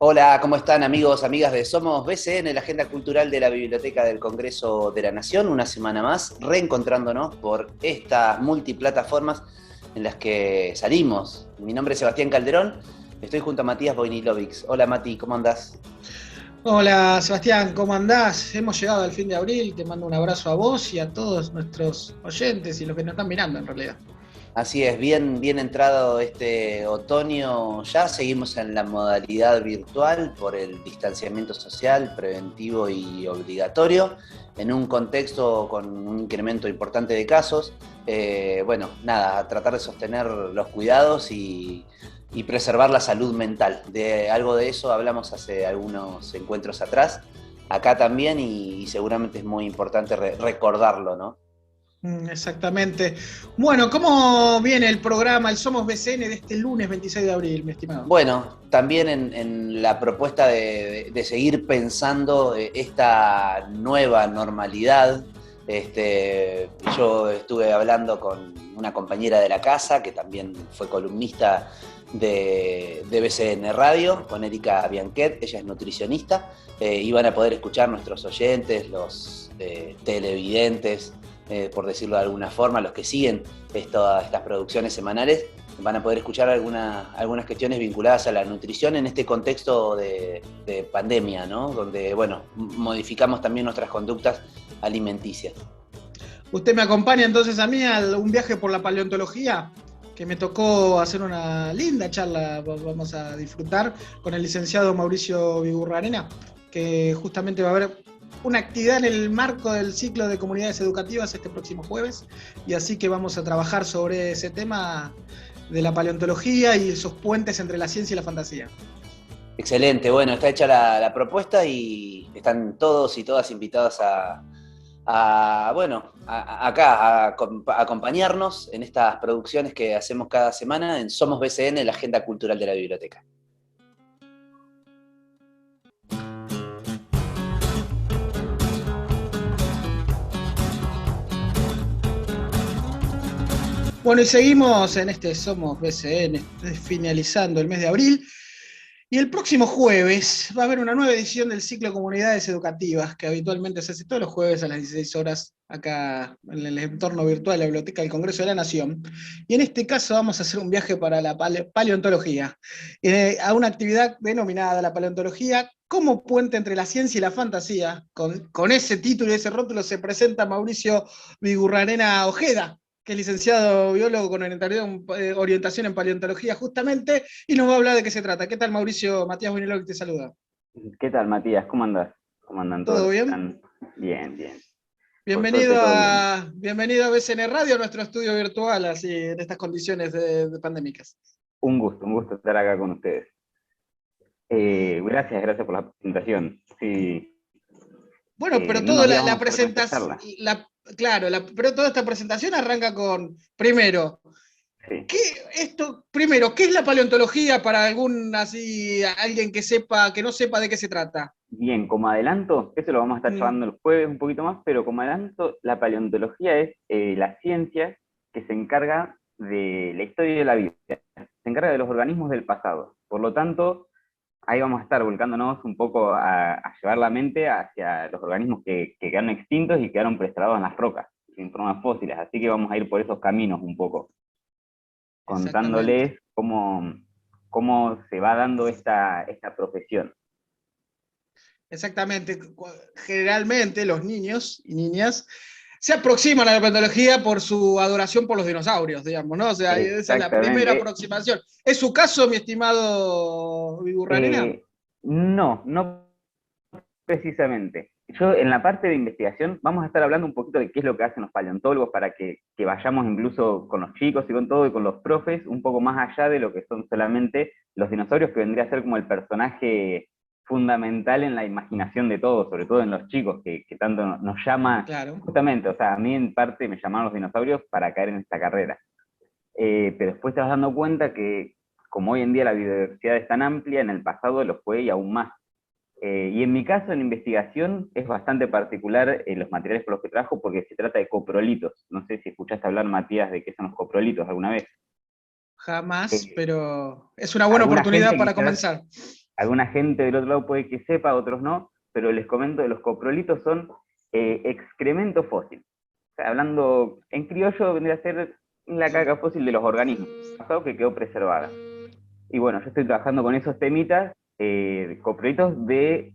Hola, ¿cómo están amigos, amigas de Somos BCN, la agenda cultural de la Biblioteca del Congreso de la Nación? Una semana más, reencontrándonos por estas multiplataformas en las que salimos. Mi nombre es Sebastián Calderón, estoy junto a Matías Voinilovic. Hola Mati, ¿cómo andás? Hola Sebastián, ¿cómo andás? Hemos llegado al fin de abril, te mando un abrazo a vos y a todos nuestros oyentes y los que nos están mirando en realidad. Así es, bien entrado este otoño, ya seguimos en la modalidad virtual por el distanciamiento social preventivo y obligatorio, en un contexto con un incremento importante de casos. Bueno, nada, a tratar de sostener los cuidados y preservar la salud mental. De algo de eso hablamos hace algunos encuentros atrás, acá también, y seguramente es muy importante recordarlo, ¿no? Exactamente. Bueno, ¿cómo viene el programa, el Somos BCN de este lunes 26 de abril, mi estimado? Bueno, también en la propuesta de seguir pensando esta nueva normalidad, yo estuve hablando con una compañera de la casa que también fue columnista de BCN Radio, con Erika Bianquet, ella es nutricionista, y van a poder escuchar nuestros oyentes, los televidentes, por decirlo de alguna forma, los que siguen estas producciones semanales van a poder escuchar algunas cuestiones vinculadas a la nutrición en este contexto de pandemia, ¿no? Donde, bueno, modificamos también nuestras conductas alimenticias. Usted me acompaña entonces a mí a un viaje por la paleontología, que me tocó hacer una linda charla, vamos a disfrutar, con el licenciado Mauricio Vigurrarena, que justamente va a haber una actividad en el marco del ciclo de comunidades educativas este próximo jueves, y así que vamos a trabajar sobre ese tema de la paleontología y esos puentes entre la ciencia y la fantasía. Excelente, bueno, está hecha la propuesta y están todos y todas invitados bueno, acá a acompañarnos en estas producciones que hacemos cada semana en Somos BCN, la agenda cultural de la biblioteca. Bueno, y seguimos en este Somos BCN, finalizando el mes de abril. Y el próximo jueves va a haber una nueva edición del ciclo de Comunidades Educativas, que habitualmente se hace todos los jueves a las 16 horas acá en el entorno virtual de la Biblioteca del Congreso de la Nación. Y en este caso vamos a hacer un viaje para la paleontología, a una actividad denominada la paleontología como puente entre la ciencia y la fantasía. Con ese título y ese rótulo se presenta Mauricio Vigurrarena Ojeda, que es licenciado biólogo con orientación en paleontología justamente, y nos va a hablar de qué se trata. ¿Qué tal, Mauricio? Matías Buñuelo que te saluda. ¿Qué tal, Matías? ¿Cómo andás? ¿Cómo andan todos ¿Todo los que bien? están? Bien, bien. Por Bienvenido suerte, todo bien. a, bienvenido a BCN Radio, a nuestro estudio virtual, así en estas condiciones de pandémicas. Un gusto estar acá con ustedes. Gracias por la presentación. Sí, Bueno, pero en unos toda días la vamos a estar con esta presentación, charla. claro, pero toda esta presentación arranca con, primero, Sí. primero, ¿qué es la paleontología para alguien que sepa, que no sepa de qué se trata? Bien, como adelanto, eso lo vamos a estar Mm, charlando el jueves un poquito más, pero como adelanto, la paleontología es la ciencia que se encarga de la historia de la vida, se encarga de los organismos del pasado. Por lo tanto, ahí vamos a estar volcándonos un poco a llevar la mente hacia los organismos que quedaron extintos y quedaron preservados en las rocas, en formas fósiles. Así que vamos a ir por esos caminos un poco, exactamente. contándoles cómo se va dando esta profesión. Exactamente. Generalmente los niños y niñas se aproximan a la paleontología por su adoración por los dinosaurios, digamos, ¿no? O sea, esa es la primera Exactamente. aproximación. ¿Es su caso, mi estimado Viburrarena? No precisamente. Yo en la parte de investigación vamos a estar hablando un poquito de qué es lo que hacen los paleontólogos para que vayamos incluso con los chicos y con todo y con los profes un poco más allá de lo que son solamente los dinosaurios, que vendría a ser como el personaje fundamental en la imaginación de todos, sobre todo en los chicos, que tanto nos llama, Claro. justamente, o sea, a mí en parte me llamaron los dinosaurios para caer en esta carrera. Pero después te vas dando cuenta que como hoy en día la biodiversidad es tan amplia, en el pasado lo fue y aún más. Y en mi caso, en investigación, es bastante particular los materiales por los que trabajo porque se trata de coprolitos. No sé si escuchaste hablar, Matías, de qué son los coprolitos alguna vez. Jamás, Eh, pero es una buena Alguna oportunidad gente para quizás, comenzar. alguna gente del otro lado puede que sepa, otros no, pero les comento que los coprolitos son excremento fósil. O sea, hablando en criollo, vendría a ser la caca fósil de los organismos, pasado que quedó preservada. Y bueno, yo estoy trabajando con esos temitas, coprolitos de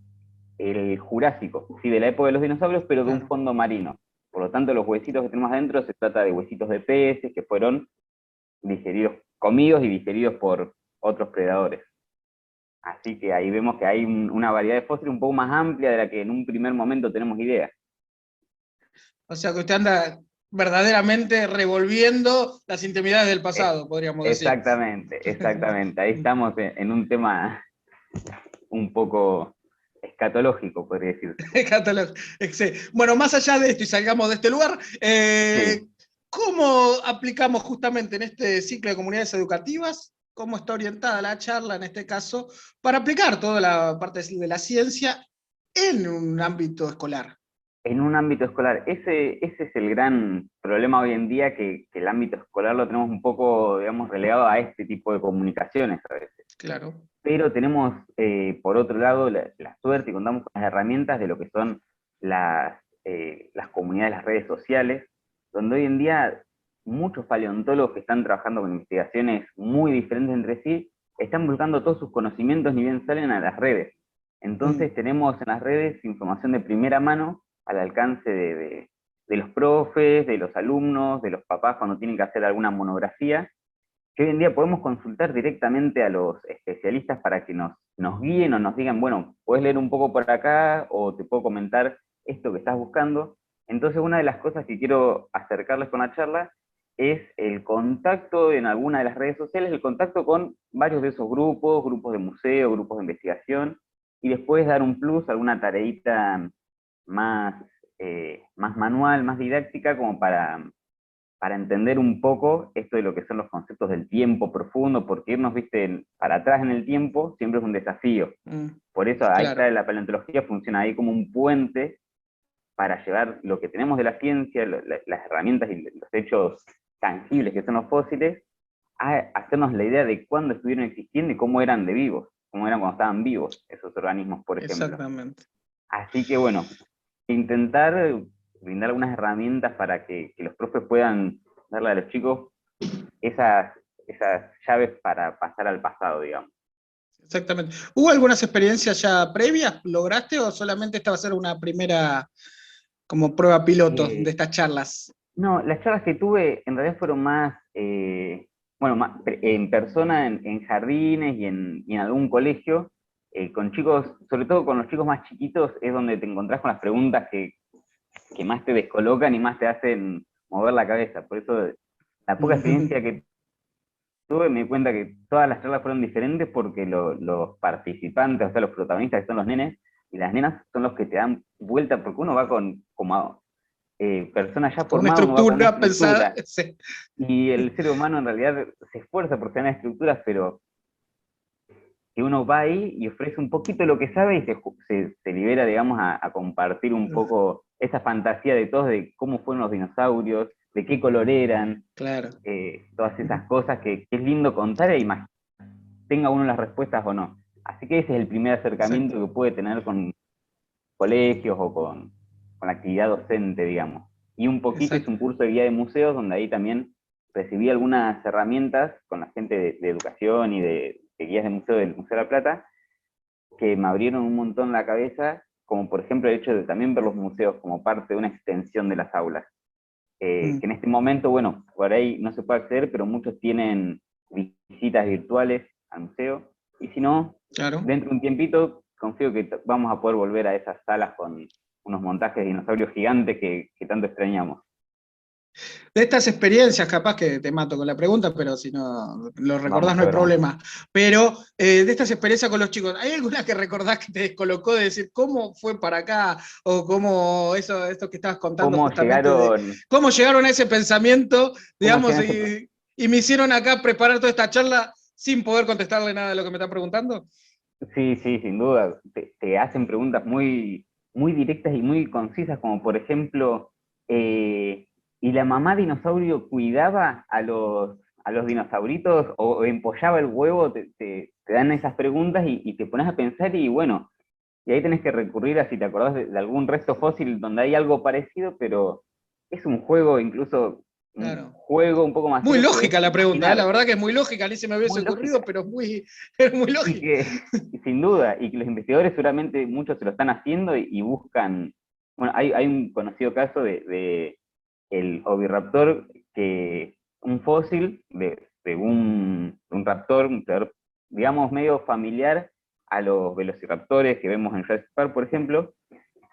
el Jurásico, sí, de la época de los dinosaurios, pero de un fondo marino. Por lo tanto, los huesitos que tenemos adentro se trata de huesitos de peces que fueron digeridos, comidos y digeridos por otros predadores. Así que ahí vemos que hay una variedad de fósiles un poco más amplia de la que en un primer momento tenemos idea. O sea que usted anda verdaderamente revolviendo las intimidades del pasado, podríamos decir. Exactamente, exactamente. Ahí estamos en un tema un poco escatológico, podría decirse. Bueno, más allá de esto y salgamos de este lugar, Sí. ¿cómo aplicamos justamente en este ciclo de comunidades educativas? ¿Cómo está orientada la charla en este caso para aplicar toda la parte de la ciencia en un ámbito escolar? En un ámbito escolar, ese es el gran problema hoy en día, que el ámbito escolar lo tenemos un poco, digamos, relegado a este tipo de comunicaciones a veces. Claro. Pero tenemos, por otro lado, la suerte y contamos con las herramientas de lo que son las comunidades, las redes sociales, donde hoy en día muchos paleontólogos que están trabajando con investigaciones muy diferentes entre sí, están buscando todos sus conocimientos ni bien salen a las redes. Entonces tenemos en las redes información de primera mano al alcance de los profes, de los alumnos, de los papás cuando tienen que hacer alguna monografía, que hoy en día podemos consultar directamente a los especialistas para que nos guíen o nos digan, bueno, puedes leer un poco por acá o te puedo comentar esto que estás buscando. Entonces, una de las cosas que quiero acercarles con la charla es el contacto en alguna de las redes sociales, el contacto con varios de esos grupos, grupos de museo, grupos de investigación, y después dar un plus, alguna tareita más manual, más didáctica, como para entender un poco esto de lo que son los conceptos del tiempo profundo, porque irnos, viste, para atrás en el tiempo siempre es un desafío. Por eso ahí Claro. está la paleontología, funciona ahí como un puente para llevar lo que tenemos de la ciencia, las herramientas y los hechos tangibles que son los fósiles, a hacernos la idea de cuándo estuvieron existiendo y cómo eran de vivos, cómo eran cuando estaban vivos esos organismos, por ejemplo. Exactamente. Así que bueno, intentar brindar algunas herramientas para que los profes puedan darle a los chicos esas llaves para pasar al pasado, digamos. Exactamente. ¿Hubo algunas experiencias ya previas? ¿Lograste o solamente esta va a ser una primera como prueba piloto de estas charlas? No, las charlas que tuve en realidad fueron más, más en persona, en jardines y en algún colegio, con chicos, sobre todo con los chicos más chiquitos, es donde te encontrás con las preguntas que más te descolocan y más te hacen mover la cabeza. Por eso, la poca experiencia que tuve, me di cuenta que todas las charlas fueron diferentes porque los participantes, o sea, los protagonistas que son los nenes y las nenas, son los que te dan vuelta, porque uno va como personas ya Con una formadas, uno va con una estructura estructura. pensada. Sí. Y el ser humano en realidad se esfuerza por tener estructuras, pero que uno va ahí y ofrece un poquito lo que sabe y se libera, digamos, a compartir un poco esa fantasía de todos, de cómo fueron los dinosaurios, de qué color eran, Claro. todas esas cosas que es lindo contar e imaginar, tenga uno las respuestas o no. Así que ese es el primer acercamiento Exacto. que puede tener con colegios o con la actividad docente, digamos. Y un poquito hice Exacto. un curso de guía de museos donde ahí también recibí algunas herramientas con la gente de educación y de guías de museo del Museo de la Plata, que me abrieron un montón la cabeza, como por ejemplo el hecho de también ver los museos como parte de una extensión de las aulas. Que en este momento, bueno, por ahí no se puede acceder, pero muchos tienen visitas virtuales al museo, y si no, Claro. dentro de un tiempito, confío que vamos a poder volver a esas salas con unos montajes de dinosaurios gigantes que tanto extrañamos. De estas experiencias, capaz que te mato con la pregunta, pero si no lo recordás Vamos no a hay ver, vamos. problema. Pero de estas experiencias con los chicos, ¿hay alguna que recordás que te descolocó de decir cómo fue para acá? O cómo esto que estabas contando ¿Cómo justamente de llegaron? cómo llegaron a ese pensamiento, ¿Cómo digamos, llegaron a ese... y me hicieron acá preparar toda esta charla sin poder contestarle nada de lo que me están preguntando? Sí, sí, sin duda. Te hacen preguntas muy directas y muy concisas, como por ejemplo, ¿y la mamá dinosaurio cuidaba a los dinosauritos o empollaba el huevo, te dan esas preguntas y te pones a pensar y bueno, y ahí tenés que recurrir a si te acordás de algún resto fósil donde hay algo parecido, pero es un juego, incluso un Claro. juego un poco más Muy serio que es lógica la pregunta, ¿eh? La imaginar, verdad que es muy lógica, ni se me hubiese muy ocurrido, lógica. pero es muy Y lógica. que, sin duda, y que los investigadores seguramente muchos se lo están haciendo y buscan, bueno, hay un conocido caso de el oviraptor, que un fósil de un raptor, un creador, digamos, medio familiar a los velociraptores que vemos en Jurassic Park, por ejemplo,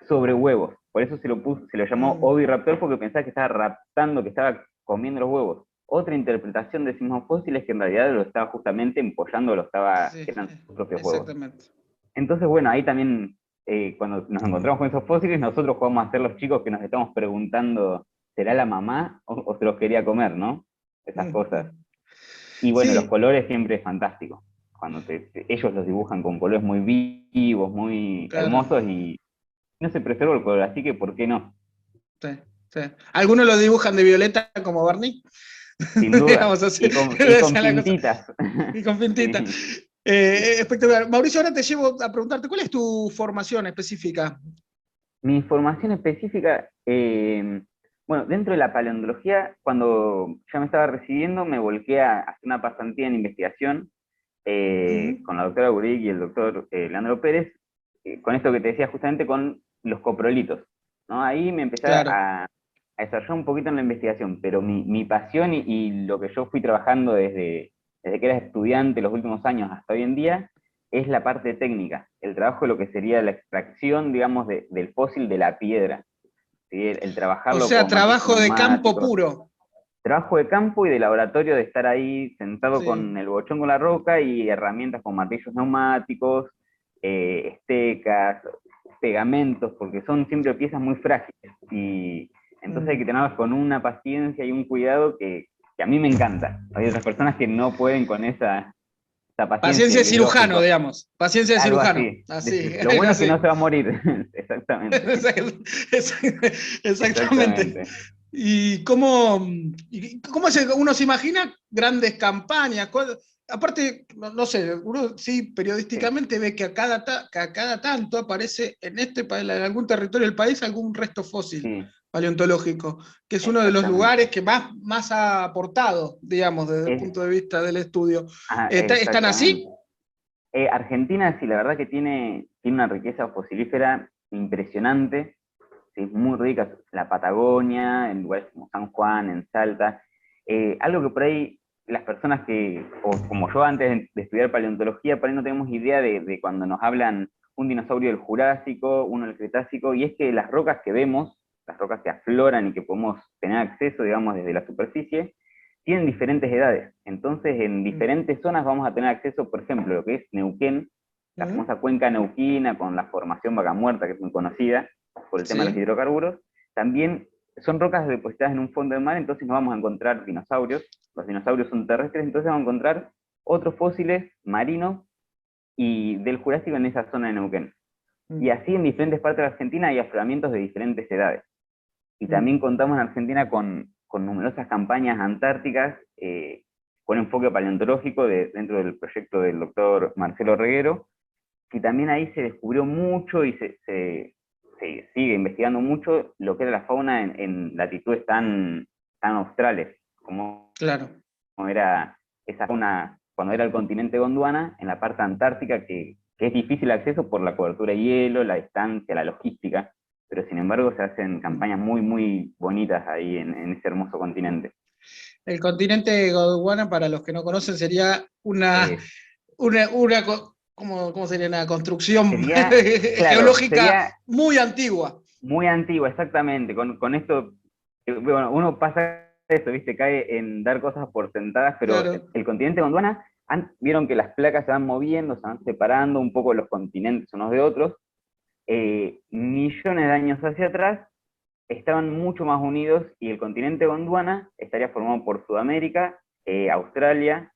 sobre huevos. Por eso se lo llamó Mm, oviraptor, porque pensaba que estaba raptando, que estaba comiendo los huevos. Otra interpretación de ese mismo fósil es que en realidad lo estaba justamente empollando, sí, eran sus propios huevos. exactamente. Entonces, bueno, ahí también, cuando nos encontramos con esos fósiles, nosotros podemos hacer los chicos que nos estamos preguntando, ¿será la mamá o se los quería comer, no? Esas Mm, cosas. mm. Y bueno, los Sí, colores siempre es fantástico. Cuando ellos los dibujan con colores muy vivos, muy claro. hermosos y no se preserva el color, así que ¿por qué no? Sí, sí. Algunos lo dibujan de violeta como Barney. Sin duda. Digamos así, Y esa con es la cosa. pintitas. Y con pintita. Sí, sí. Espectacular. Mauricio, ahora te llevo a preguntarte, ¿cuál es tu formación específica? Mi formación específica, bueno, dentro de la paleontología, cuando ya me estaba recibiendo, me volqué a hacer una pasantía en investigación Mm, con la doctora Burik y el doctor Leandro Pérez, con esto que te decía justamente con los coprolitos, ¿no? Ahí me empecé claro. a desarrollar un poquito en la investigación, pero mi pasión y lo que yo fui trabajando desde que era estudiante los últimos años hasta hoy en día es la parte técnica, el trabajo de lo que sería la extracción, digamos, del fósil de la piedra, ¿sí? El O trabajarlo sea, con martillos trabajo de campo neumáticos, puro. trabajo de campo y de laboratorio, de estar ahí sentado Sí. con el bochón con la roca y herramientas con martillos neumáticos, estecas, pegamentos, porque son siempre piezas muy frágiles. Y entonces hay que Mm. tenerlas con una paciencia y un cuidado que a mí me encanta. Hay otras personas que no pueden con esa paciencia Paciencia de y es cirujano, lógico. digamos. Paciencia de Algo cirujano. así. Así, Lo algo bueno es que no así. se va a morir. Exactamente. Exactamente. Exactamente. ¿Y cómo uno se imagina grandes campañas? Aparte, no sé, uno sí Sí, periodísticamente ve que a cada tanto aparece en algún territorio del país algún resto fósil sí, paleontológico, que es uno de los exactamente. lugares que más ha aportado, digamos, desde el Es, punto de vista del estudio. ¿Están exactamente. así? Argentina, sí, la verdad que tiene una riqueza fosilífera impresionante, sí, es muy rica, la Patagonia, en lugares como San Juan, en Salta. Algo que por ahí las personas o como yo antes de estudiar paleontología, por ahí no tenemos idea de cuando nos hablan un dinosaurio del Jurásico, uno del Cretácico, y es que las rocas que vemos, las rocas que afloran y que podemos tener acceso, digamos, desde la superficie, tienen diferentes edades. Entonces, en Mm, diferentes zonas vamos a tener acceso, por ejemplo, a lo que es Neuquén, la mm, famosa cuenca neuquina con la formación Vaca Muerta, que es muy conocida por el tema de los sí. hidrocarburos. También son rocas depositadas en un fondo del mar, entonces no vamos a encontrar dinosaurios. Los dinosaurios son terrestres, entonces vamos a encontrar otros fósiles marinos y del Jurásico en esa zona de Neuquén. Y Mm, así en diferentes partes de Argentina hay afloramientos de diferentes edades. Y mm, también contamos en Argentina con numerosas campañas antárticas con enfoque paleontológico dentro del proyecto del doctor Marcelo Reguero, que también ahí se descubrió mucho y se sigue investigando mucho lo que era la fauna en latitudes tan australes, como claro. era esa fauna cuando era el continente Gondwana, en la parte antártica, que es difícil acceso por la cobertura de hielo, la distancia, la logística, pero sin embargo se hacen Mm. campañas muy, muy bonitas ahí en ese hermoso continente. El continente Gondwana, para los que no conocen, sería Es, ¿cómo sería? Una construcción claro, geológica sería muy antigua. muy antigua, exactamente. Con esto, bueno, uno pasa eso, ¿viste? Cae en dar cosas por sentadas, pero Claro. el continente Gondwana, vieron que las placas se van moviendo, se van separando un poco los continentes unos de otros. Millones de años hacia atrás, estaban mucho más unidos y el continente Gondwana estaría formado por Sudamérica, Australia,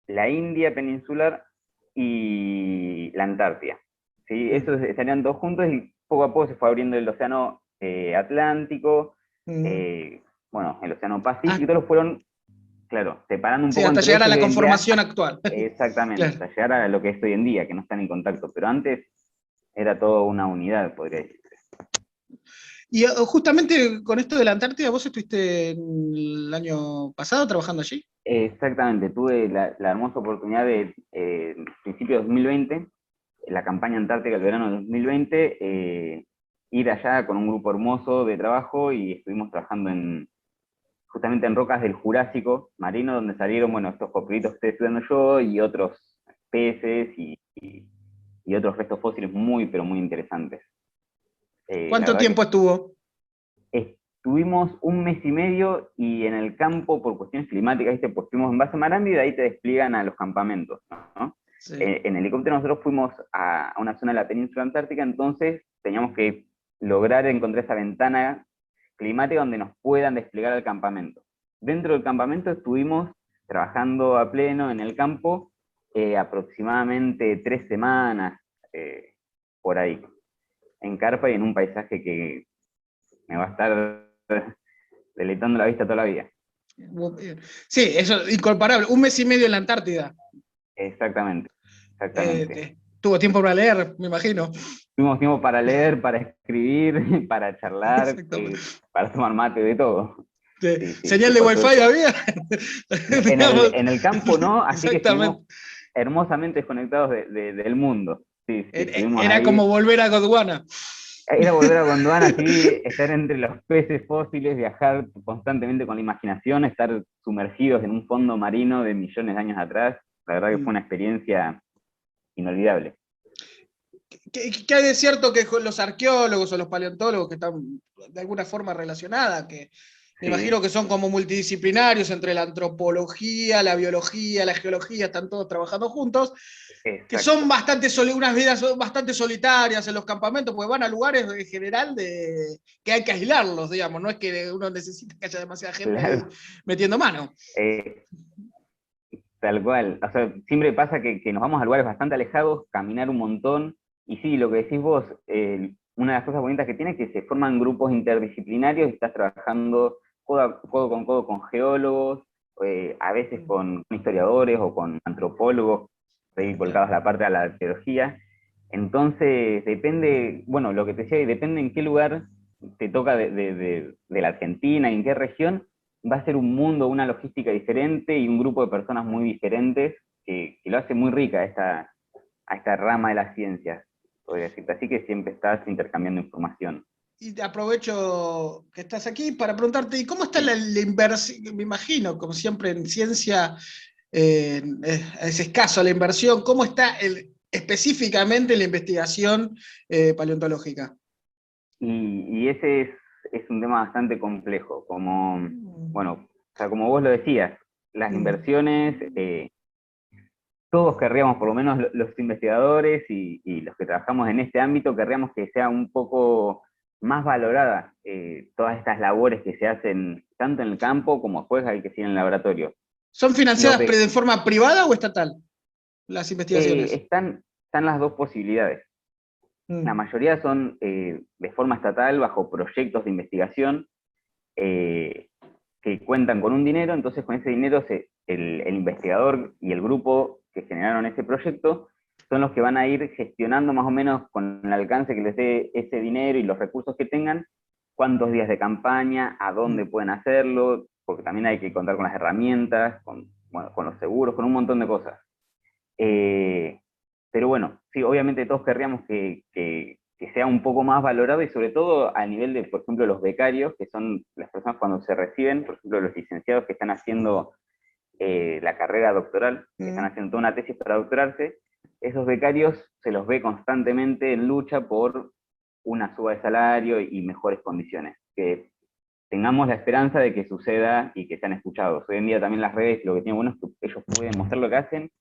la India peninsular y la Antártida. ¿Sí? Mm, Esos estarían todos juntos y poco a poco se fue abriendo el océano Atlántico, mm. bueno, el océano Ah, Pacífico, y todos fueron, claro, separando un Sí, poco hasta entre llegar a eso la que hoy en día, conformación actual. exactamente, Claro. hasta llegar a lo que es hoy en día, que no están en contacto, pero antes era todo una unidad, podría decir. Y justamente con esto de la Antártida, ¿vos estuviste el año pasado trabajando allí? Exactamente, tuve la hermosa oportunidad de, principio de 2020, en la campaña antártica del verano de 2020, ir allá con un grupo hermoso de trabajo y estuvimos trabajando justamente en rocas del Jurásico marino, donde salieron, bueno, estos coprolitos que estoy estudiando yo y otros peces y otros restos fósiles muy, pero muy interesantes. La ¿Cuánto verdad que tiempo estuvo? estuvimos un mes y medio y en el campo, por cuestiones climáticas, ¿viste? Pues fuimos en base a Marambio y de ahí te despliegan a los campamentos, ¿no? Sí. En helicóptero nosotros fuimos a una zona de la península antártica, entonces teníamos que lograr encontrar esa ventana climática donde nos puedan desplegar al campamento. Dentro del campamento estuvimos trabajando a pleno en el campo aproximadamente 3 semanas, por ahí, en carpa y en un paisaje que me va a estar deleitando la vista toda la vida. Sí, eso, incomparable. Un mes y medio en la Antártida. Exactamente, exactamente. Tuvo tiempo para leer, me imagino. Tuvimos tiempo para leer, para escribir, para charlar, Exactamente. para tomar mate, de todo. Sí, sí, sí, ¿Señal de por Wi-Fi suerte. había? En Digamos, en el campo no, así que estuvimos exactamente. hermosamente desconectados del mundo. Sí, sí, estuvimos Era ahí. como volver a Gondwana. Era volver a Gondwana, así, estar entre los peces fósiles, viajar constantemente con la imaginación, estar sumergidos en un fondo marino de millones de años atrás. La verdad que fue una experiencia inolvidable. ¿Qué hay de cierto que los arqueólogos o los paleontólogos que están de alguna forma relacionadas, que me Sí, imagino que son como multidisciplinarios entre la antropología, la biología, la geología, están todos trabajando juntos, que son exacto. bastante unas vidas bastante solitarias en los campamentos, porque van a lugares en general que hay que aislarlos, digamos, no es que uno necesite que haya demasiada gente ahí Claro. metiendo mano. Eh, Tal cual. O sea, siempre pasa que nos vamos a lugares bastante alejados, caminar un montón, y sí, lo que decís vos, una de las cosas bonitas que tiene es que se forman grupos interdisciplinarios y estás trabajando codo con codo con geólogos, a veces con historiadores o con antropólogos, ahí volcados a la parte de la arqueología. Entonces, depende, bueno, lo que te decía, depende en qué lugar te toca de la Argentina y en qué región, va a ser un mundo, una logística diferente y un grupo de personas muy diferentes que lo hace muy rica a esta rama de las ciencias, podría decirte. Así que siempre estás intercambiando información. Y te aprovecho que estás aquí para preguntarte, ¿y cómo está Sí. la inversión? Me imagino, como siempre en ciencia, es escaso la inversión. ¿Cómo está específicamente la investigación paleontológica? Y ese es un tema bastante complejo, como, bueno, o sea, como vos lo decías, las inversiones, todos querríamos, por lo menos los investigadores y los que trabajamos en este ámbito, querríamos que sea un poco más valorada todas estas labores que se hacen tanto en el campo como después hay que ser en el laboratorio. ¿Son Lo financiadas que de forma privada o estatal las investigaciones? están las dos posibilidades. La Mm. mayoría son de forma estatal bajo proyectos de investigación que cuentan con un dinero, entonces con ese dinero el investigador y el grupo que generaron ese proyecto son los que van a ir gestionando más o menos con el alcance que les dé ese dinero y los recursos que tengan, cuántos días de campaña, a dónde pueden hacerlo, porque también hay que contar con las herramientas, bueno, con los seguros, con un montón de cosas. Pero bueno, sí, obviamente todos querríamos que sea un poco más valorado y sobre todo a nivel de, por ejemplo, los becarios, que son las personas cuando se reciben, por ejemplo, los licenciados que están haciendo la carrera doctoral, que están haciendo toda una tesis para doctorarse, esos becarios se los ve constantemente en lucha por una suba de salario y mejores condiciones. Que tengamos la esperanza de que suceda y que sean escuchados. Hoy en día también las redes lo que tienen bueno es que ellos pueden mostrar lo que hacen,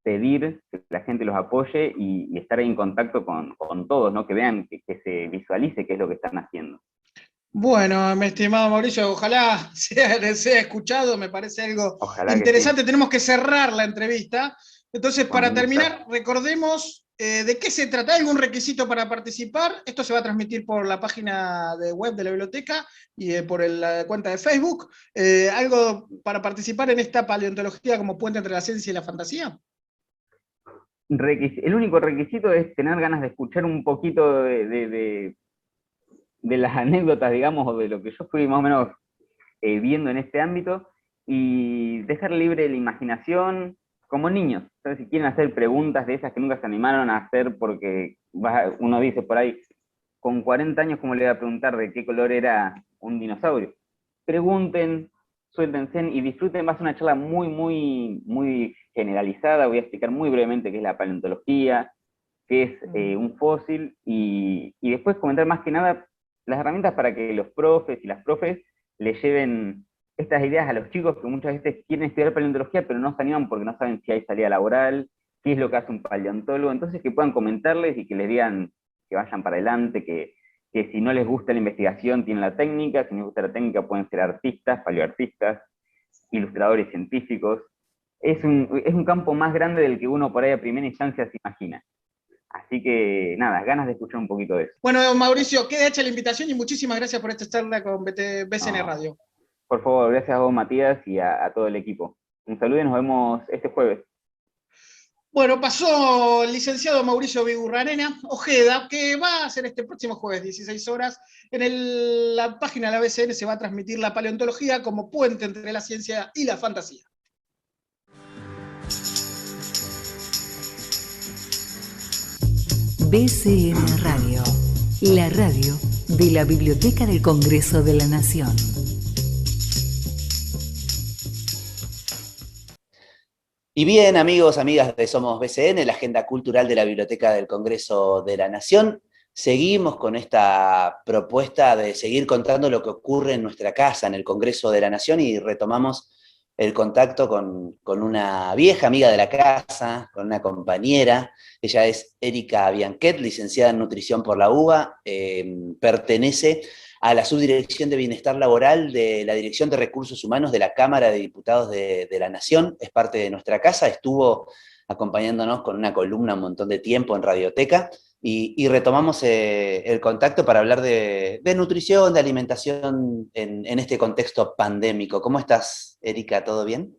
pedir que la gente los apoye y estar en contacto con todos, ¿no? Que vean, que se visualice qué es lo que están haciendo. Bueno, mi estimado Mauricio, ojalá sea escuchado, me parece algo Ojalá que sí. interesante. Tenemos que cerrar la entrevista. Entonces, Bueno, para un gustazo. terminar, recordemos ¿De qué se trata? ¿Hay algún requisito para participar? Esto se va a transmitir por la página de web de la biblioteca y por la cuenta de Facebook. ¿Algo para participar en esta paleontología como puente entre la ciencia y la fantasía? El único requisito es tener ganas de escuchar un poquito de las anécdotas, digamos, o de lo que yo fui más o menos viendo en este ámbito, y dejar libre la imaginación como niños. Entonces, si quieren hacer preguntas de esas que nunca se animaron a hacer porque uno dice por ahí, con 40 años, ¿cómo le voy a preguntar de qué color era un dinosaurio? Pregunten, suéltense y disfruten. Va a ser una charla muy, muy, muy generalizada. Voy a explicar muy brevemente qué es la paleontología, qué es un fósil, y después comentar más que nada las herramientas para que los profes y las profes le lleven estas ideas a los chicos que muchas veces quieren estudiar paleontología, pero no se animan porque no saben si hay salida laboral, qué es lo que hace un paleontólogo. Entonces, que puedan comentarles y que les digan que vayan para adelante, que si no les gusta la investigación tienen la técnica, si no les gusta la técnica pueden ser artistas, paleoartistas, ilustradores científicos. Es un campo más grande del que uno por ahí a primera instancia se imagina. Así que nada, ganas de escuchar un poquito de eso. Bueno, Mauricio, queda hecha la invitación y muchísimas gracias por esta charla con BCN No, Radio. por favor, gracias a vos, Matías, y a todo el equipo. Un saludo y nos vemos este jueves. Bueno, pasó el licenciado Mauricio Vigurranena Ojeda, que va a ser este próximo jueves, 16 horas. En la página de la BCN se va a transmitir la paleontología como puente entre la ciencia y la fantasía. BCN Radio, la radio de la Biblioteca del Congreso de la Nación. Y bien, amigos, amigas de Somos BCN, la agenda cultural de la Biblioteca del Congreso de la Nación, seguimos con esta propuesta de seguir contando lo que ocurre en nuestra casa, en el Congreso de la Nación, y retomamos el contacto con una vieja amiga de la casa, con una compañera. Ella es Erika Bianquet, licenciada en Nutrición por la UBA, pertenece a la Subdirección de Bienestar Laboral de la Dirección de Recursos Humanos de la Cámara de Diputados de la Nación, es parte de nuestra casa, estuvo acompañándonos con una columna un montón de tiempo en Radioteca, y retomamos el contacto para hablar de nutrición, de alimentación en este contexto pandémico. ¿Cómo estás, Erika? ¿Todo bien?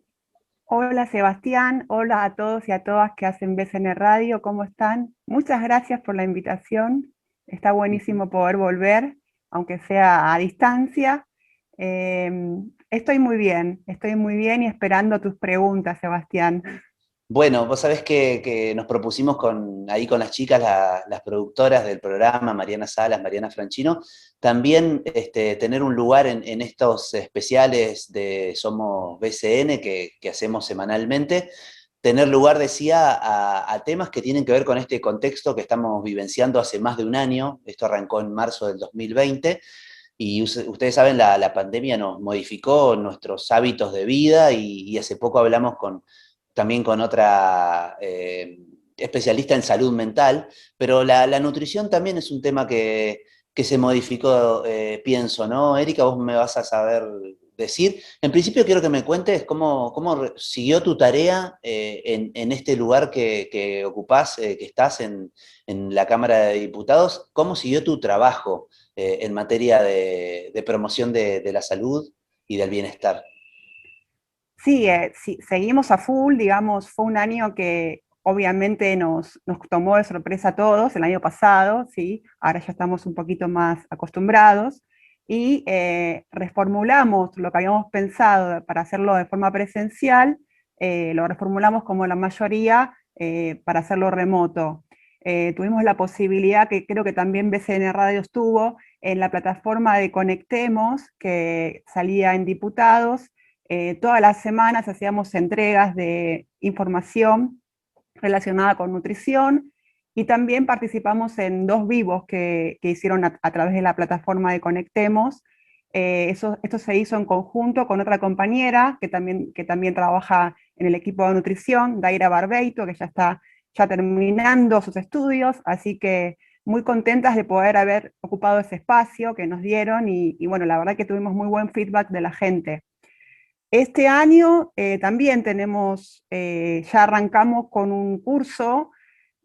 Hola Sebastián, hola a todos y a todas que hacen BCN Radio, ¿cómo están? Muchas gracias por la invitación, está buenísimo poder volver, aunque sea a distancia. Estoy muy bien y esperando tus preguntas, Sebastián. Bueno, vos sabés que nos propusimos ahí con las chicas, las productoras del programa, Mariana Salas, Mariana Franchino, también tener un lugar en estos especiales de Somos BCN que hacemos semanalmente, tener lugar, decía, a temas que tienen que ver con este contexto que estamos vivenciando hace más de un año. Esto arrancó en marzo del 2020, y ustedes saben, la pandemia nos modificó nuestros hábitos de vida, y hace poco hablamos también con otra especialista en salud mental, pero la nutrición también es un tema que se modificó, pienso, ¿no? Erika, vos me vas a saber decir. En principio quiero que me cuentes cómo siguió tu tarea en este lugar que ocupás, que estás en la Cámara de Diputados. ¿Cómo siguió tu trabajo en materia de promoción de la salud y del bienestar? Sí, sí, seguimos a full, digamos, fue un año que obviamente nos tomó de sorpresa a todos, el año pasado, ¿sí? Ahora ya estamos un poquito más acostumbrados, y reformulamos lo que habíamos pensado para hacerlo de forma presencial, lo reformulamos como la mayoría para hacerlo remoto. Tuvimos la posibilidad, que creo que también BCN Radio estuvo, en la plataforma de Conectemos, que salía en Diputados. Todas las semanas hacíamos entregas de información relacionada con nutrición, y también participamos en 2 vivos que hicieron a través de la plataforma de Conectemos. Esto se hizo en conjunto con otra compañera que también trabaja en el equipo de nutrición, Daira Barbeito, que ya está terminando sus estudios, así que muy contentas de poder haber ocupado ese espacio que nos dieron, y bueno, la verdad que tuvimos muy buen feedback de la gente. Este año también tenemos, ya arrancamos con un curso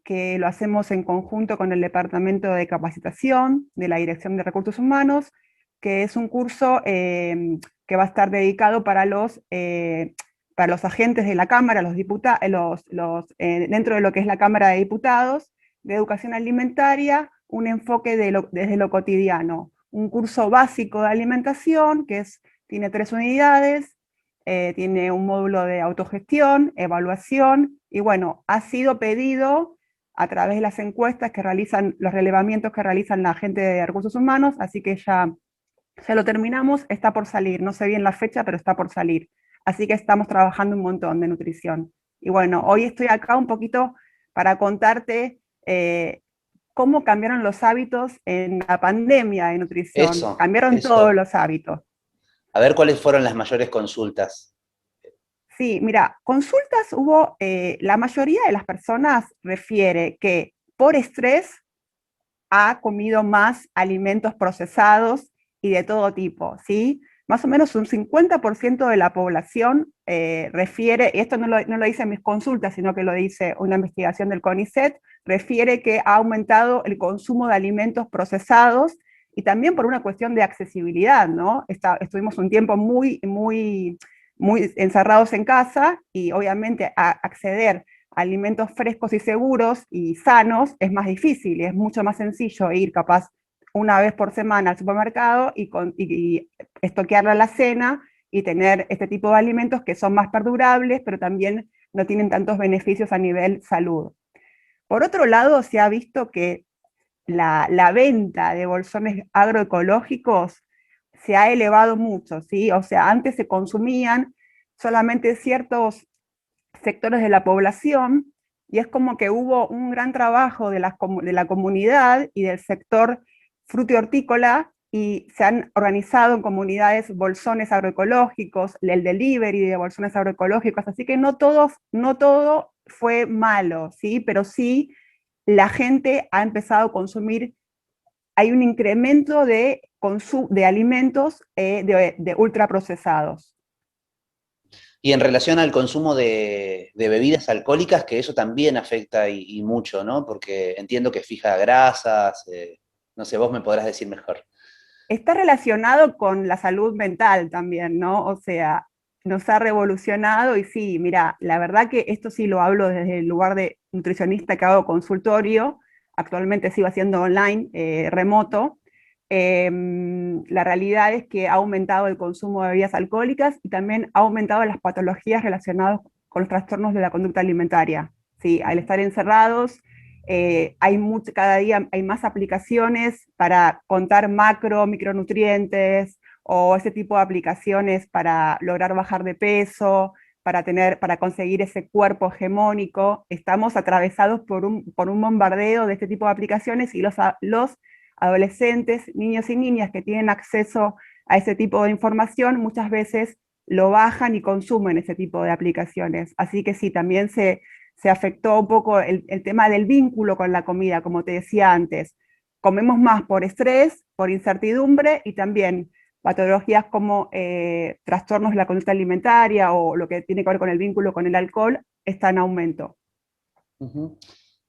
que lo hacemos en conjunto con el Departamento de Capacitación de la Dirección de Recursos Humanos, que es un curso que va a estar dedicado para los agentes de la Cámara, dentro de lo que es la Cámara de Diputados, de Educación Alimentaria, un enfoque desde lo cotidiano. Un curso básico de alimentación que tiene 3 unidades, tiene un módulo de autogestión, evaluación, y bueno, ha sido pedido a través de las encuestas que realizan, los relevamientos que realizan la gente de recursos humanos, así que ya lo terminamos, está por salir, no sé bien la fecha, pero está por salir. Así que estamos trabajando un montón de nutrición. Y bueno, hoy estoy acá un poquito para contarte cómo cambiaron los hábitos en la pandemia de nutrición. Cambiaron todos los hábitos. A ver cuáles fueron las mayores consultas. Sí, mira, consultas hubo, la mayoría de las personas refiere que por estrés ha comido más alimentos procesados y de todo tipo, ¿sí? Más o menos un 50% de la población refiere, y esto no lo dice en mis consultas, sino que lo dice una investigación del CONICET, refiere que ha aumentado el consumo de alimentos procesados y también por una cuestión de accesibilidad, ¿no? Estuvimos un tiempo muy encerrados en casa y obviamente acceder a alimentos frescos y seguros y sanos es más difícil y es mucho más sencillo ir capaz una vez por semana al supermercado y estoquear la alacena y tener este tipo de alimentos que son más perdurables, pero también no tienen tantos beneficios a nivel salud. Por otro lado, se ha visto que la venta de bolsones agroecológicos se ha elevado mucho, ¿sí? O sea, antes se consumían solamente ciertos sectores de la población, y es como que hubo un gran trabajo de la comunidad y del sector fruti-hortícola, y se han organizado en comunidades bolsones agroecológicos, el delivery de bolsones agroecológicos, así que no todo fue malo, ¿sí? Pero sí la gente ha empezado a consumir, hay un incremento de alimentos de ultraprocesados. Y en relación al consumo de bebidas alcohólicas, que eso también afecta y mucho, ¿no? Porque entiendo que fija grasas, no sé, vos me podrás decir mejor. Está relacionado con la salud mental también, ¿no? O sea, nos ha revolucionado y sí, mira, la verdad que esto sí lo hablo desde el lugar de nutricionista que hago consultorio, actualmente sigo haciendo online, remoto. La realidad es que ha aumentado el consumo de bebidas alcohólicas y también ha aumentado las patologías relacionadas con los trastornos de la conducta alimentaria. Sí, al estar encerrados, cada día hay más aplicaciones para contar micronutrientes, o ese tipo de aplicaciones para lograr bajar de peso, para conseguir ese cuerpo hegemónico. Estamos atravesados por un bombardeo de este tipo de aplicaciones, y los adolescentes, niños y niñas que tienen acceso a ese tipo de información muchas veces lo bajan y consumen ese tipo de aplicaciones. Así que sí, también se afectó un poco el tema del vínculo con la comida, como te decía antes. Comemos más por estrés, por incertidumbre, y también patologías como trastornos de la conducta alimentaria o lo que tiene que ver con el vínculo con el alcohol está en aumento. Uh-huh.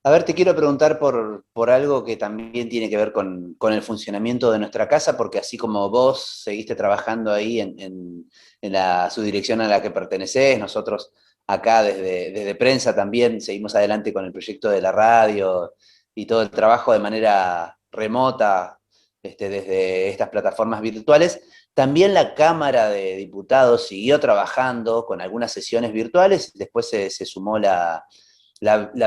A ver, te quiero preguntar por algo que también tiene que ver con el funcionamiento de nuestra casa, porque así como vos seguiste trabajando ahí en la subdirección a la que pertenecés, nosotros acá desde prensa también seguimos adelante con el proyecto de la radio y todo el trabajo de manera remota, desde estas plataformas virtuales. También la Cámara de Diputados siguió trabajando con algunas sesiones virtuales, después se sumó la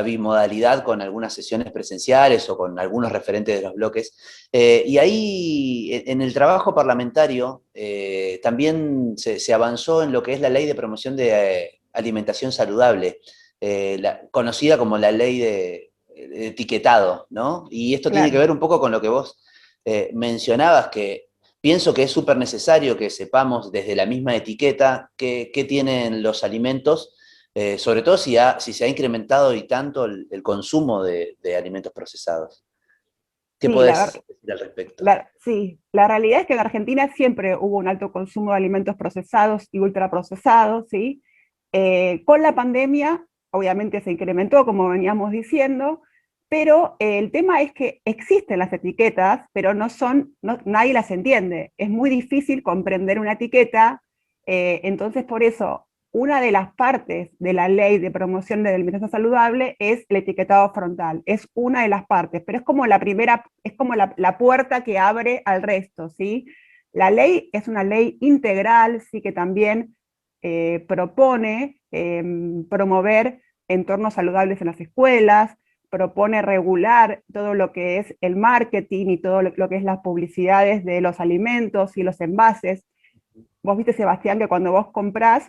bimodalidad con algunas sesiones presenciales o con algunos referentes de los bloques. Y ahí, en el trabajo parlamentario, también se avanzó en lo que es la ley de promoción de alimentación saludable, conocida como la ley de etiquetado, ¿no? Y esto Claro. tiene que ver un poco con lo que vos mencionabas, que pienso que es súper necesario que sepamos desde la misma etiqueta qué tienen los alimentos, sobre todo si se ha incrementado y tanto el consumo de alimentos procesados. ¿Qué Sí, podés decir al respecto? sí, la realidad es que en Argentina siempre hubo un alto consumo de alimentos procesados y ultraprocesados, ¿sí? Con la pandemia, obviamente se incrementó, como veníamos diciendo, Pero el tema es que existen las etiquetas, pero nadie las entiende. Es muy difícil comprender una etiqueta, entonces por eso una de las partes de la ley de promoción de la alimentación saludable es el etiquetado frontal. Es una de las partes, pero es como la primera, es como la puerta que abre al resto, ¿sí? La ley es una ley integral, sí, que también propone promover entornos saludables en las escuelas, propone regular todo lo que es el marketing y todo lo que es las publicidades de los alimentos y los envases. Vos viste, Sebastián, que cuando vos comprás,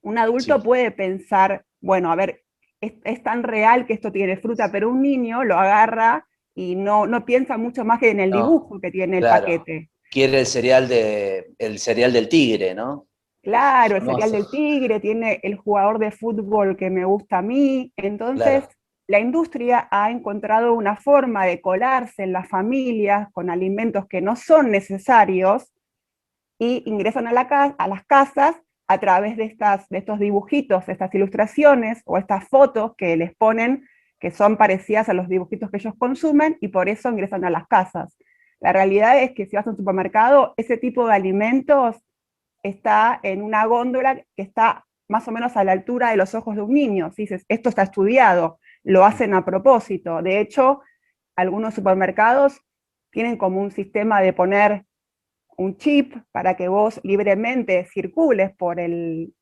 un adulto Sí, puede pensar, bueno, a ver, es tan real que esto tiene fruta, pero un niño lo agarra y no piensa mucho más que en el no, dibujo que tiene el claro. paquete. Quiere el cereal del tigre, ¿no? Claro, el cereal Famoso. del tigre, tiene el jugador de fútbol que me gusta a mí. Entonces, Claro. la industria ha encontrado una forma de colarse en las familias con alimentos que no son necesarios y ingresan a las casas a través de estos dibujitos, estas ilustraciones o estas fotos que les ponen que son parecidas a los dibujitos que ellos consumen y por eso ingresan a las casas. La realidad es que si vas a un supermercado, ese tipo de alimentos está en una góndola que está más o menos a la altura de los ojos de un niño. Si dices, esto está estudiado, lo hacen a propósito. De hecho, algunos supermercados tienen como un sistema de poner un chip para que vos libremente circules por el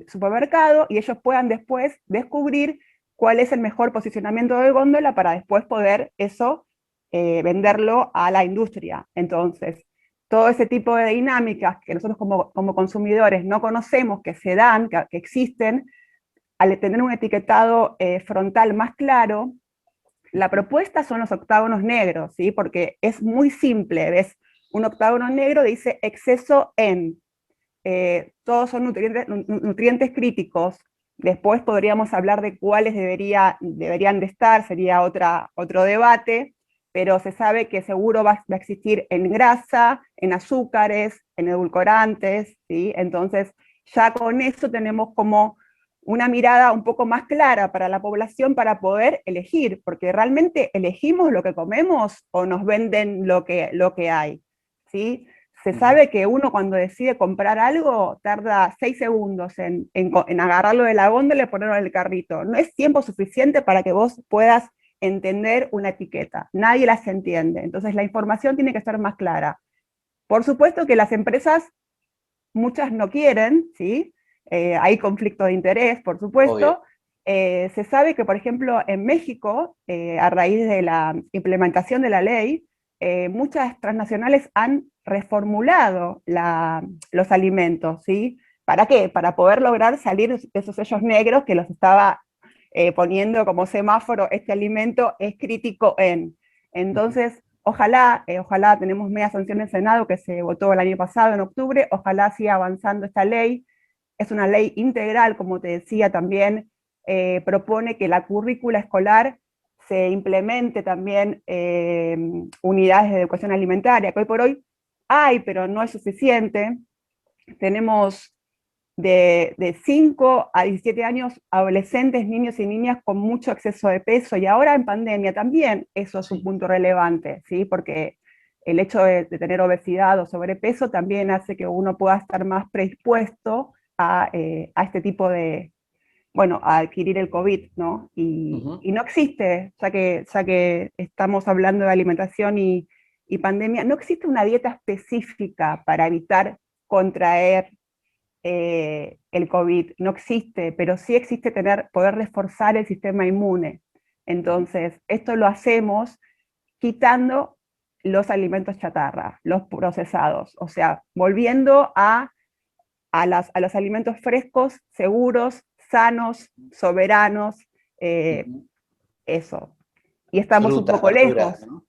supermercado y ellos puedan después descubrir cuál es el mejor posicionamiento de góndola para después poder eso venderlo a la industria. Entonces, todo ese tipo de dinámicas que nosotros como consumidores no conocemos, que se dan, que existen, al tener un etiquetado frontal más claro, la propuesta son los octágonos negros, ¿sí? Porque es muy simple, ves un octágono negro, dice exceso en, todos son nutrientes críticos, después podríamos hablar de cuáles deberían de estar, sería otro debate, pero se sabe que seguro va a existir en grasa, en azúcares, en edulcorantes, ¿sí? Entonces ya con eso tenemos como una mirada un poco más clara para la población para poder elegir, porque realmente elegimos lo que comemos o nos venden lo que hay, ¿sí? Se sabe que uno cuando decide comprar algo tarda 6 segundos en agarrarlo de la góndola y ponerlo en el carrito. No es tiempo suficiente para que vos puedas entender una etiqueta. Nadie las entiende. Entonces la información tiene que estar más clara. Por supuesto que las empresas, muchas no quieren, ¿sí? Hay conflicto de interés, por Obvio. supuesto. Se sabe que, por ejemplo, en México, a raíz de la implementación de la ley, muchas transnacionales han reformulado los alimentos, ¿sí? ¿Para qué? Para poder lograr salir de esos sellos negros que los estaba poniendo como semáforo, este alimento es crítico en. Entonces, ojalá tenemos media sanción en el Senado que se votó el año pasado, en octubre, ojalá siga avanzando esta ley. Es una ley integral, como te decía, también propone que la currícula escolar se implemente también unidades de educación alimentaria, que hoy por hoy hay, pero no es suficiente. Tenemos de 5 a 17 años adolescentes, niños y niñas con mucho exceso de peso, y ahora en pandemia también eso es un Sí. punto relevante, ¿sí? Porque el hecho de tener obesidad o sobrepeso también hace que uno pueda estar más predispuesto a este tipo de, bueno, a adquirir el COVID, ¿no? Ujú. Y no existe, ya que estamos hablando de alimentación y pandemia, no existe una dieta específica para evitar contraer el COVID, no existe, pero sí existe poder reforzar el sistema inmune. Entonces, esto lo hacemos quitando los alimentos chatarra, los procesados, o sea, volviendo a los alimentos frescos, seguros, sanos, soberanos, eh, Ujú. eso. Y estamos un Frutas, poco verduras, lejos, ¿no?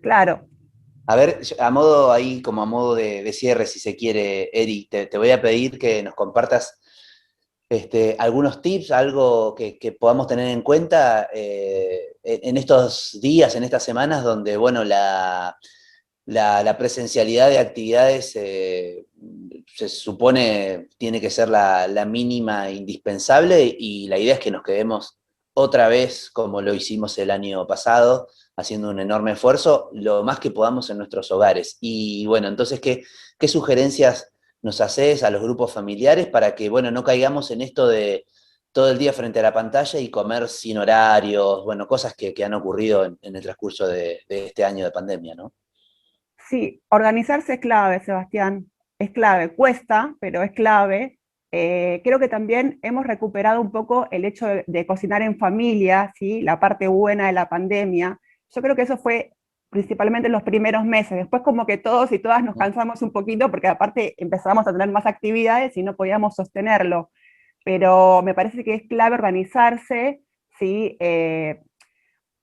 claro. A ver, a modo ahí, como a modo de cierre, si se quiere, Eri, te voy a pedir que nos compartas algunos tips, algo que podamos tener en cuenta en estos días, en estas semanas, donde, bueno, la presencialidad de actividades se supone tiene que ser la mínima indispensable y la idea es que nos quedemos otra vez, como lo hicimos el año pasado, haciendo un enorme esfuerzo, lo más que podamos en nuestros hogares. Y bueno, entonces, ¿qué sugerencias nos haces a los grupos familiares para que, bueno, no caigamos en esto de todo el día frente a la pantalla y comer sin horarios, bueno, cosas que han ocurrido en el transcurso de este año de pandemia, ¿no? Sí, organizarse es clave, Sebastián, es clave, cuesta, pero es clave. Creo que también hemos recuperado un poco el hecho de cocinar en familia, ¿sí? La parte buena de la pandemia. Yo creo que eso fue principalmente en los primeros meses. Después como que todos y todas nos cansamos un poquito porque aparte empezamos a tener más actividades y no podíamos sostenerlo. Pero me parece que es clave organizarse, ¿sí?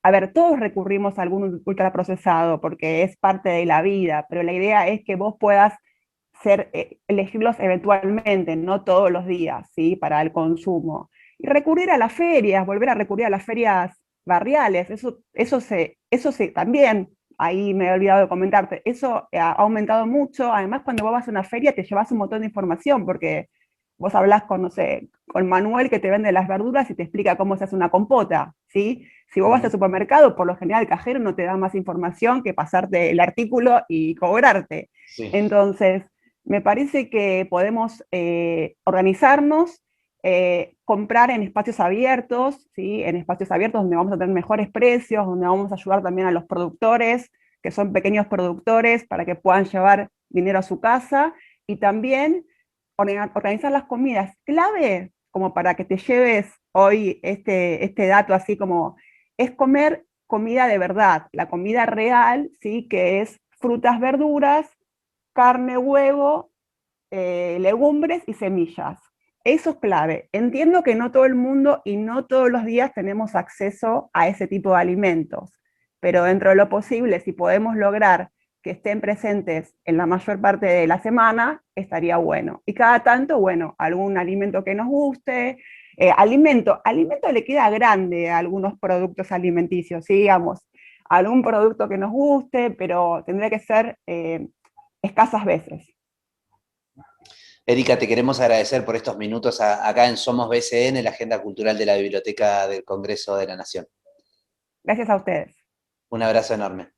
A ver, todos recurrimos a algún ultraprocesado porque es parte de la vida, pero la idea es que vos puedas elegirlos eventualmente, no todos los días, ¿sí? Para el consumo. Y recurrir a las ferias, volver a recurrir a las ferias barriales, eso también, ahí me he olvidado de comentarte, eso ha aumentado mucho. Además, cuando vos vas a una feria te llevas un montón de información, porque vos hablás con, no sé, con Manuel que te vende las verduras y te explica cómo se hace una compota, ¿sí? Si vos vas al supermercado, por lo general el cajero no te da más información que pasarte el artículo y cobrarte. Sí. Entonces, me parece que podemos organizarnos, comprar en espacios abiertos, ¿sí? En espacios abiertos donde vamos a tener mejores precios, donde vamos a ayudar también a los productores, que son pequeños productores, para que puedan llevar dinero a su casa, y también organizar las comidas. Clave, como para que te lleves hoy este dato así como, es comer comida de verdad, la comida real, ¿sí? Que es frutas, verduras, carne, huevo, legumbres y semillas. Eso es clave. Entiendo que no todo el mundo y no todos los días tenemos acceso a ese tipo de alimentos, pero dentro de lo posible, si podemos lograr que estén presentes en la mayor parte de la semana, estaría bueno. Y cada tanto, bueno, algún alimento que nos guste, alimento le queda grande a algunos productos alimenticios, ¿sí? Digamos, algún producto que nos guste, pero tendría que ser escasas veces. Erika, te queremos agradecer por estos minutos acá en Somos BCN, la agenda cultural de la Biblioteca del Congreso de la Nación. Gracias a ustedes. Un abrazo enorme.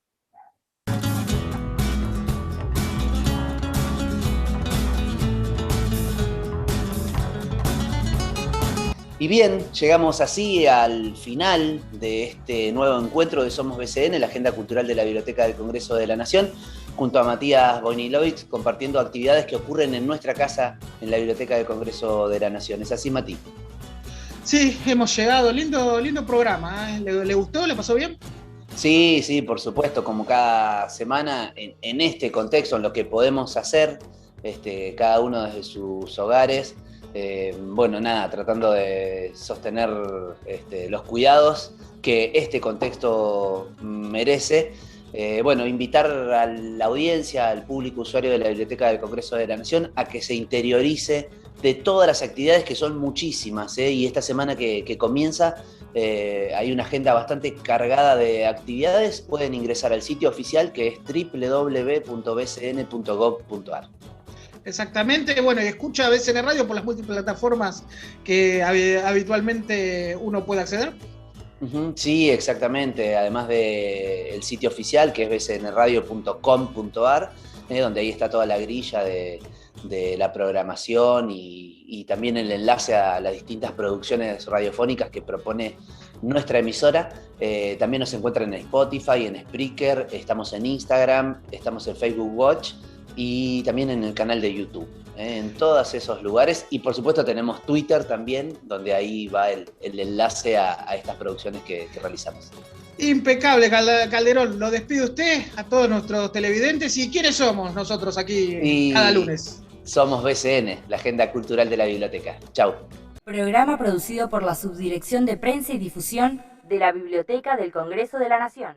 Y bien, llegamos así al final de este nuevo encuentro de Somos BCN, la agenda cultural de la Biblioteca del Congreso de la Nación, junto a Matías Bojnilovic, compartiendo actividades que ocurren en nuestra casa, en la Biblioteca del Congreso de la Nación. ¿Es así, Mati? Sí, hemos llegado. Lindo programa, ¿eh? ¿Le gustó? ¿Le pasó bien? Sí, sí, por supuesto, como cada semana, en este contexto, en lo que podemos hacer, cada uno desde sus hogares. Bueno, nada, tratando de sostener los cuidados que este contexto merece. Bueno, invitar a la audiencia, al público usuario de la Biblioteca del Congreso de la Nación, a que se interiorice de todas las actividades, que son muchísimas, y esta semana que comienza hay una agenda bastante cargada de actividades. Pueden ingresar al sitio oficial, que es www.bcn.gov.ar. Exactamente, bueno, y escucha BCN Radio por las múltiples plataformas que habitualmente uno puede acceder. Sí, exactamente, además del sitio oficial, que es bcnradio.com.ar, donde ahí está toda la grilla de la programación y también el enlace a las distintas producciones radiofónicas que propone nuestra emisora. También nos encuentran en Spotify, en Spreaker, estamos en Instagram, estamos en Facebook Watch y también en el canal de YouTube, en todos esos lugares. Y por supuesto tenemos Twitter también, donde ahí va el enlace a estas producciones que realizamos. Impecable, Calderón. Lo despide usted, a todos nuestros televidentes. ¿Y quiénes somos nosotros aquí cada lunes? Somos BCN, la agenda cultural de la biblioteca. Chau. Programa producido por la Subdirección de Prensa y Difusión de la Biblioteca del Congreso de la Nación.